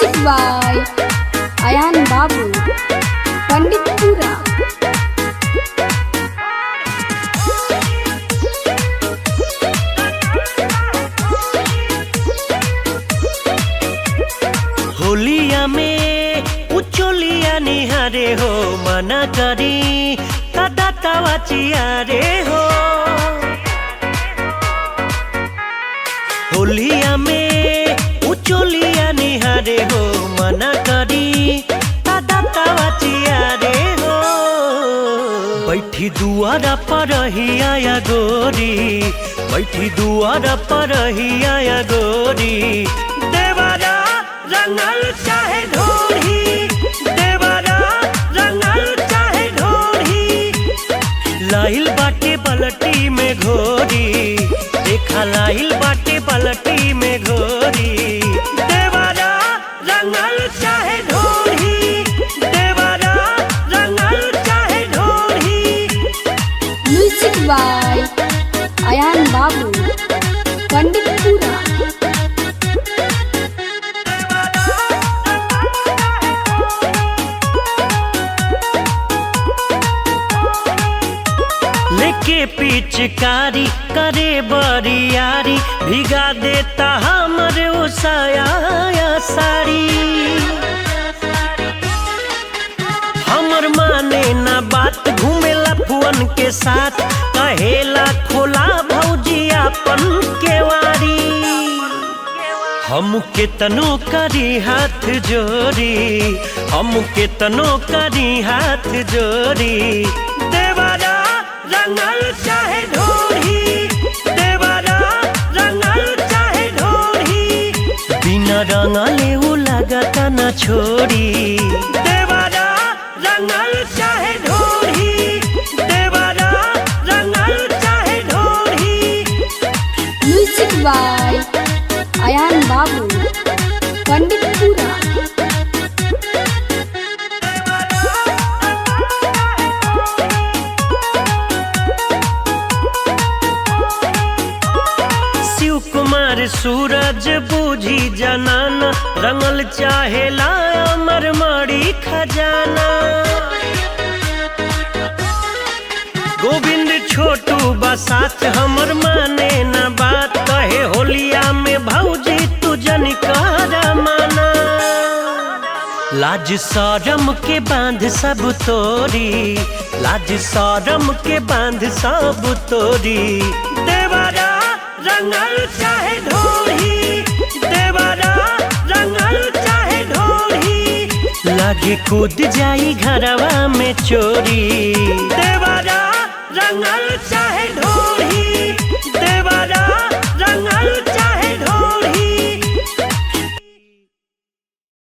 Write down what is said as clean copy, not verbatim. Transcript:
Music by Ayaan बाबू पंडितपुरा। होलिया में उचोलिया निहारे हो मना करी तदा तवाचिया रे हो। होलिया में उचोलिया निहारे हो मना करी तदा तवाचिया रे हो। बैठी दुआरा पर ही आया गोरी, बैठी दुआरा पर ही आया गोरी। देवारा रंगल चाहे ढोरी, देवारा रंगल चाहे ढोरी। लाइल बाटे पलटी में घोरी, देखा लाइल बाटे पलटी में घोरी। देवारा रंगल चाहे ढोरी, देवारा रंगल चाहे ढोरी। म्यूजिक बाय अयान बाबू पंडितपुरा। लेके पिचकारी करे बरियारी, भिगा देता हमरे उसाया साड़ी। हमर माने ना बात, घूमेला फुअन के साथ, कहेला खोला भौजी अपन केवारी। हम केतनो करी हाथ जोरी, हम केतनो करी हाथ जोरी। देवारा रंगल चाहे ढोरी, देवारा रंगल चाहे ढोरी। बिना रंगले उ लगता न छोड़ी। देवारा रंगल चाहे ढोरी, देवारा रंगल चाहे ढोरी। म्यूजिक बाय अयान बाबू पंडितपुरा। शिव कुमार सूरज बूझी जनाना, रंगल चाहे ला अमर मड़ी खजाना। गोविंद छोटू बसात हमर माने न बात, कहे होलिया में भौजी तू जनिकारा माना। लाज शरम के बांध सब तोरी, लाज शरम के बांध सब तोरी। देवारा रंगल चाहे ढोरी, देवारा रंगल चाहे ढोरी। लागे कूद जाई घरवा में चोरी। देवारा रंगल चाहे ढोरी।